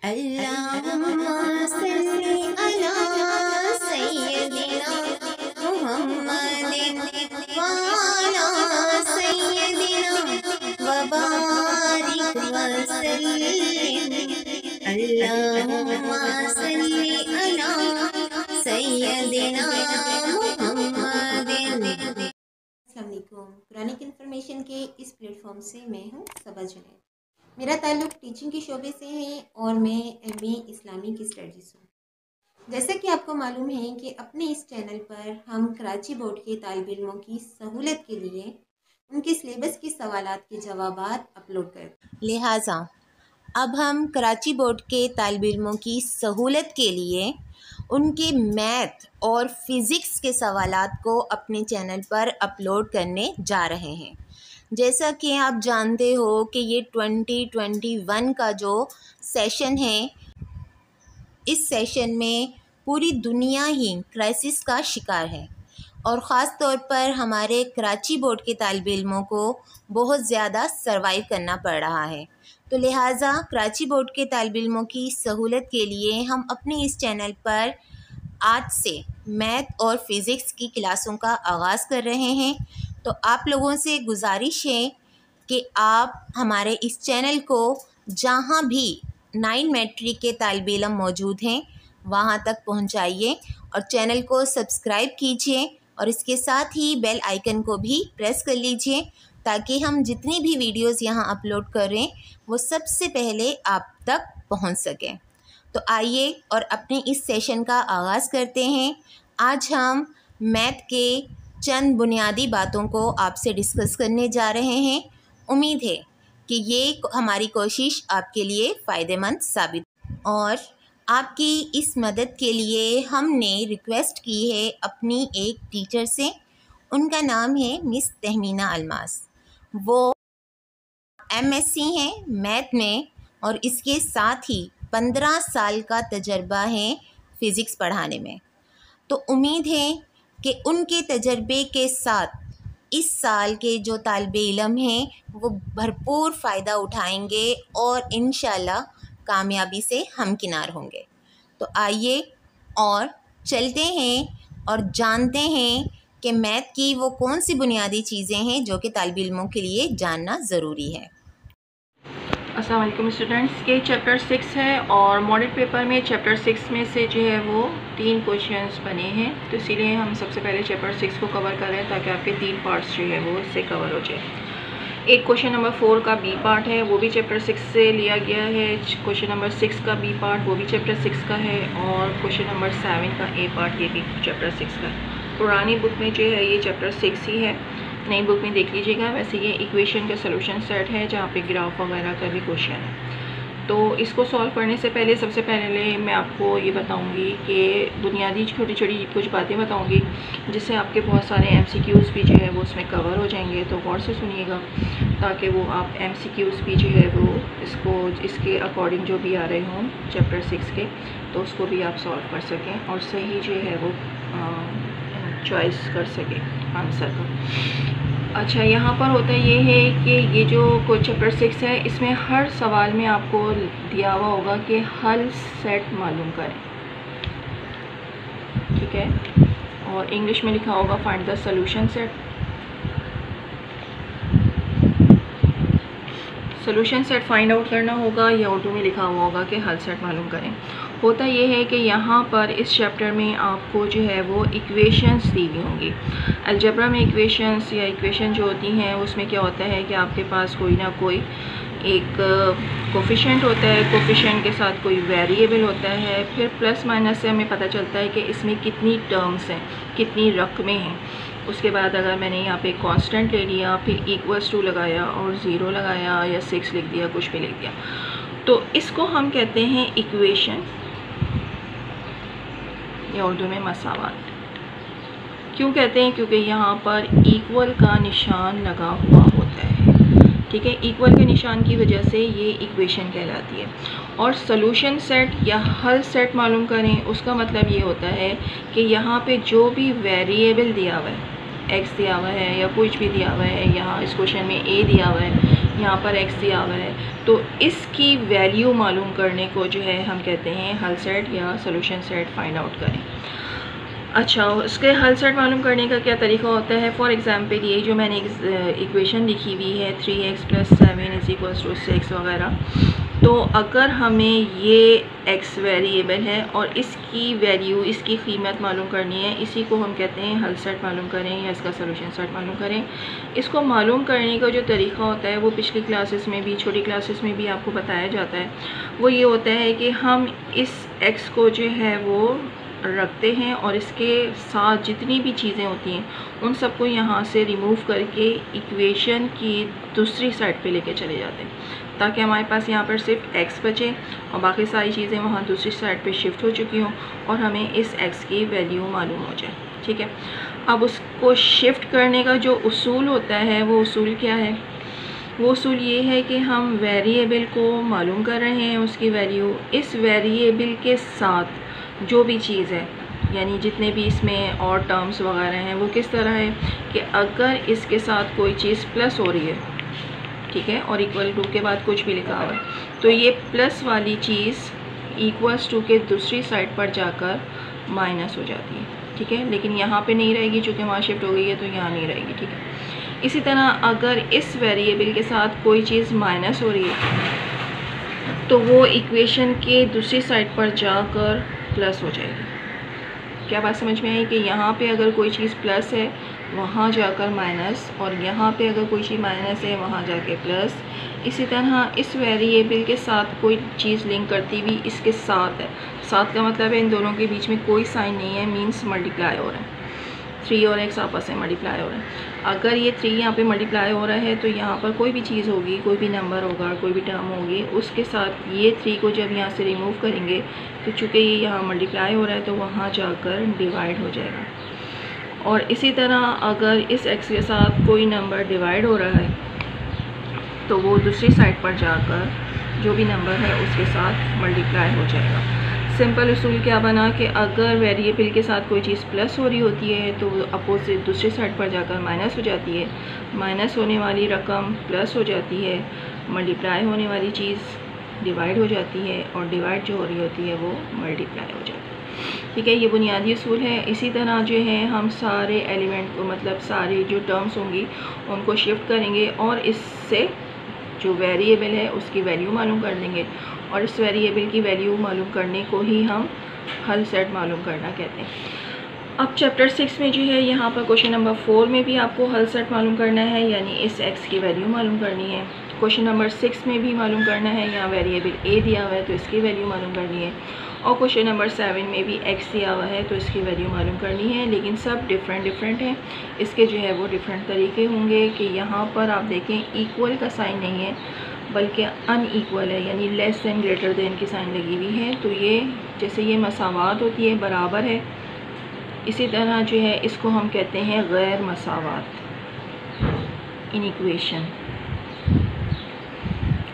अल्लाहुम्मा सल्ली अला सय्यदिना मुहम्मदिन व अला सय्यदिना व बारिक व सल्लिम। अल्लाहुम्मा सल्ली अला सय्यदिना मुहम्मदिन। अस्सलाम वालेकुम। कुरानिक इन्फॉर्मेशन के इस प्लेटफॉर्म से मैं हूँ सबा जुनैद। मेरा ताल्लुक़ टीचिंग के शोबे से है और मैं एमए इस्लामिक स्टडीज़ हूँ। जैसा कि आपको मालूम है कि अपने इस चैनल पर हम कराची बोर्ड के तालिब इल्मों की सहूलत के लिए उनके सिलेबस के सवालात के जवाबात अपलोड करते हैं। लिहाजा अब हम कराची बोर्ड के तालिब इल्मों की सहूलत के लिए उनके मैथ और फ़िज़िक्स के सवालात को अपने चैनल पर अपलोड करने जा रहे हैं। जैसा कि आप जानते हो कि ये 2021 का जो सेशन है, इस सेशन में पूरी दुनिया ही क्राइसिस का शिकार है और ख़ास तौर पर हमारे कराची बोर्ड के तालिब इल्मों को बहुत ज़्यादा सर्वाइव करना पड़ रहा है। तो लिहाजा कराची बोर्ड के तालिब इल्मों की सहूलत के लिए हम अपने इस चैनल पर आज से मैथ और फ़िज़िक्स की क्लासों का आगाज़ कर रहे हैं। तो आप लोगों से गुजारिश है कि आप हमारे इस चैनल को जहाँ भी 9 मैट्रिक के तालिब इल्म मौजूद हैं वहाँ तक पहुँचाइए और चैनल को सब्सक्राइब कीजिए और इसके साथ ही बेल आइकन को भी प्रेस कर लीजिए ताकि हम जितनी भी वीडियोस यहाँ अपलोड करें वो सबसे पहले आप तक पहुँच सकें। तो आइए और अपने इस सेशन का आगाज़ करते हैं। आज हम मैथ के चंद बुनियादी बातों को आपसे डिस्कस करने जा रहे हैं। उम्मीद है कि ये हमारी कोशिश आपके लिए फ़ायदेमंद साबित और आपकी इस मदद के लिए हमने रिक्वेस्ट की है अपनी एक टीचर से। उनका नाम है मिस तहमीना अलमास। वो एमएससी हैं मैथ में और इसके साथ ही 15 साल का तजर्बा है फ़िज़िक्स पढ़ाने में। तो उम्मीद है कि उनके तजर्बे के साथ इस साल के जो तालिबे इल्म हैं वो भरपूर फ़ायदा उठाएंगे और इंशाल्लाह कामयाबी से हमकिनार होंगे। तो आइए और चलते हैं और जानते हैं कि मैथ की वो कौन सी बुनियादी चीज़ें हैं जो कि तालिबे इल्मों के लिए जानना ज़रूरी है। अस्सलाम वालेकुम स्टूडेंट्स, के चैप्टर 6 है और मॉडल पेपर में चैप्टर 6 में से जो है वो 3 क्वेश्चंस बने हैं। तो इसीलिए हम सबसे पहले चैप्टर 6 को कवर कर रहे हैं ताकि आपके 3 पार्ट्स जो है वो इससे कवर हो जाए। एक क्वेश्चन नंबर 4 का बी पार्ट है, वो भी चैप्टर 6 से लिया गया है। क्वेश्चन नंबर 6 का बी पार्ट वो भी चैप्टर 6 का है और क्वेश्चन नंबर 7 का ए पार्ट ये भी चैप्टर 6 का है। पुरानी बुक में जो है ये चैप्टर 6 ही है, नई बुक में देख लीजिएगा। वैसे ये इक्वेशन का सॉल्यूशन सेट है जहाँ पे ग्राफ वगैरह का भी क्वेश्चन है। तो इसको सॉल्व करने से पहले सबसे पहले मैं आपको ये बताऊंगी कि बुनियादी छोटी छोटी कुछ बातें बताऊंगी जिससे आपके बहुत सारे एमसीक्यूज़ भी जो है वो उसमें कवर हो जाएंगे। तो गौर से सुनिएगा ताकि वो आप एमसीक्यूज़ भी जो है वो इसके अकॉर्डिंग जो भी आ रहे हों चैप्टर 6 के तो उसको भी आप सॉल्व कर सकें और सही जो है वो चॉइस कर सकें आंसर का। अच्छा, यहाँ पर होता ये है कि ये जो कोई चैप्टर 6 है इसमें हर सवाल में आपको दिया हुआ होगा कि हल सेट मालूम करें, ठीक है। और इंग्लिश में लिखा होगा find the solution set. Solution set find out करना होगा या उर्दू में लिखा हुआ होगा कि हल सेट मालूम करें। होता ये है कि यहाँ पर इस चैप्टर में आपको जो है वो इक्वेशंस दी हुई होंगी। अलजेब्रा में इक्वेशंस या इक्वेशन जो होती हैं उसमें क्या होता है कि आपके पास कोई ना कोई एक कोफिशिएंट होता है, कोफिशिएंट के साथ कोई वेरिएबल होता है, फिर प्लस माइनस से हमें पता चलता है कि इसमें कितनी टर्म्स हैं, कितनी रकमें हैं। उसके बाद अगर मैंने यहाँ पे कांस्टेंट ले लिया, फिर इक्वल्स टू लगाया और 0 लगाया या 6 लिख दिया, कुछ भी लिख दिया, तो इसको हम कहते हैं इक्वेशन या उर्दू में मसावात। क्यों कहते हैं? क्योंकि यहाँ पर इक्वल का निशान लगा हुआ होता है, ठीक है। इक्वल के निशान की वजह से ये इक्वेशन कहलाती है। और सॉल्यूशन सेट या हल सेट मालूम करें उसका मतलब ये होता है कि यहाँ पे जो भी वेरिएबल दिया हुआ है, एक्स दिया हुआ है या कुछ भी दिया हुआ है, यहाँ इस क्वेश्चन में ए दिया हुआ है, यहाँ पर x दिया हुआ है, तो इसकी वैल्यू मालूम करने को जो है हम कहते हैं हल सेट या सोल्यूशन सेट फाइंड आउट करें। अच्छा, उसके हल सेट मालूम करने का क्या तरीका होता है। फॉर एग्ज़ाम्पल ये जो मैंने इक्वेशन लिखी हुई है 3x + 7 = 6 वगैरह, तो अगर हमें ये x वेरिएबल है और इसकी वैल्यू, इसकी कीमत मालूम करनी है, इसी को हम कहते हैं हल सेट मालूम करें या इसका सोल्यूशन सेट मालूम करें। इसको मालूम करने का जो तरीका होता है वो पिछली क्लासेस में भी, छोटी क्लासेस में भी आपको बताया जाता है। वो ये होता है कि हम इस x को जो है वो रखते हैं और इसके साथ जितनी भी चीज़ें होती हैं उन सबको यहाँ से रिमूव करके इक्वेशन की दूसरी साइड पे लेके चले जाते हैं, ताकि हमारे पास यहाँ पर सिर्फ x बचे और बाकी सारी चीज़ें वहाँ दूसरी साइड पे शिफ्ट हो चुकी हों और हमें इस x की वैल्यू मालूम हो जाए। ठीक है, अब उसको शिफ्ट करने का जो उसूल होता है वो उसूल क्या है। वो उसूल ये है कि हम वेरिएबल को मालूम कर रहे हैं, उसकी वैल्यू, इस वेरिएबल के साथ जो भी चीज़ है, यानी जितने भी इसमें और टर्म्स वगैरह हैं, वो किस तरह है कि अगर इसके साथ कोई चीज़ प्लस हो रही है, ठीक है, और इक्वल टू के बाद कुछ भी लिखा हुआ है, तो ये प्लस वाली चीज़ इक्वल्स टू के दूसरी साइड पर जाकर माइनस हो जाती है। ठीक है, लेकिन यहाँ पे नहीं रहेगी, चूँकि वहाँ शिफ्ट हो गई है तो यहाँ नहीं रहेगी। ठीक है, इसी तरह अगर इस वेरिएबल के साथ कोई चीज़ माइनस हो रही है तो वो इक्वेशन के दूसरी साइड पर जाकर प्लस हो जाएगी। क्या बात समझ में आई कि यहाँ पे अगर कोई चीज़ प्लस है वहाँ जाकर माइनस, और यहाँ पे अगर कोई चीज़ माइनस है वहाँ जाके प्लस। इसी तरह इस वेरिएबल के साथ कोई चीज़ लिंक करती हुई इसके साथ है, साथ का मतलब है इन दोनों के बीच में कोई साइन नहीं है, मीन्स मल्टीप्लाई हो रहा है, 3 और x आपस में मल्टीप्लाई हो रहा है। अगर ये 3 यहाँ पे मल्टीप्लाई हो रहा है तो यहाँ पर कोई भी चीज़ होगी, कोई भी नंबर होगा, कोई भी टर्म होगी, उसके साथ ये 3 को जब यहाँ से रिमूव करेंगे तो चूँकि ये यहाँ मल्टीप्लाई हो रहा है तो वहाँ जाकर डिवाइड हो जाएगा। और इसी तरह अगर इस x के साथ कोई नंबर डिवाइड हो रहा है तो वो दूसरी साइड पर जाकर जो भी नंबर है उसके साथ मल्टीप्लाई हो जाएगा। सिंपल उसूल क्या बना कि अगर वेरिएबल के साथ कोई चीज़ प्लस हो रही होती है तो अपोजिट दूसरी साइड पर जाकर माइनस हो जाती है, माइनस होने वाली रकम प्लस हो जाती है, मल्टीप्लाई होने वाली चीज़ डिवाइड हो जाती है, और डिवाइड जो हो रही होती है वो मल्टीप्लाई हो जाती है। ठीक है, ये बुनियादी उसूल है। इसी तरह जो है हम सारे एलिमेंट को, मतलब सारी जो टर्म्स होंगी उनको शिफ्ट करेंगे और इससे जो वेरिएबल है उसकी वैल्यू मालूम कर देंगे, और इस वेरिएबल की वैल्यू मालूम करने को ही हम हल सेट मालूम करना कहते हैं। अब चैप्टर 6 में जो है यहाँ पर क्वेश्चन नंबर 4 में भी आपको हल सेट मालूम करना है, यानी इस x की वैल्यू मालूम करनी है। क्वेश्चन नंबर 6 में भी मालूम करना है, यहाँ वेरिएबल a दिया हुआ है तो इसकी वैल्यू मालूम करनी है, और क्वेश्चन नंबर 7 में भी x दिया हुआ है तो इसकी वैल्यू मालूम करनी है। लेकिन सब डिफरेंट हैं, इसके जो है वो डिफरेंट तरीके होंगे कि यहाँ पर आप देखें इक्वल का साइन नहीं है बल्कि अनइक्वल है, यानी लेस दैन ग्रेटर दैन की साइन लगी हुई है। तो ये जैसे ये मसावात होती है, बराबर है, इसी तरह जो है इसको हम कहते हैं गैर मसावात, इनइक्वेशन।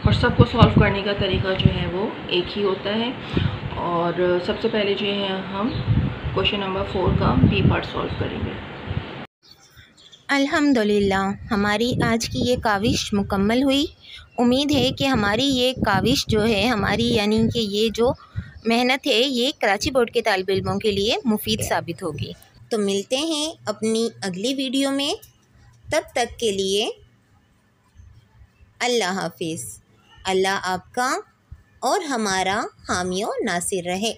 और सबको सॉल्व करने का तरीका जो है वो एक ही होता है। और सबसे पहले जो है हम क्वेश्चन नंबर 4 का बी पार्ट सॉल्व करेंगे। अल्हम्दुलिल्लाह, हमारी आज की ये काविश मुकम्मल हुई। उम्मीद है कि हमारी ये काविश जो है, हमारी यानी कि ये जो मेहनत है, ये कराची बोर्ड के तालिब इल्मों के लिए मुफीद साबित होगी। तो मिलते हैं अपनी अगली वीडियो में, तब तक के लिए अल्लाह हाफिज़। अल्लाह आपका और हमारा हामी और नासिर रहे।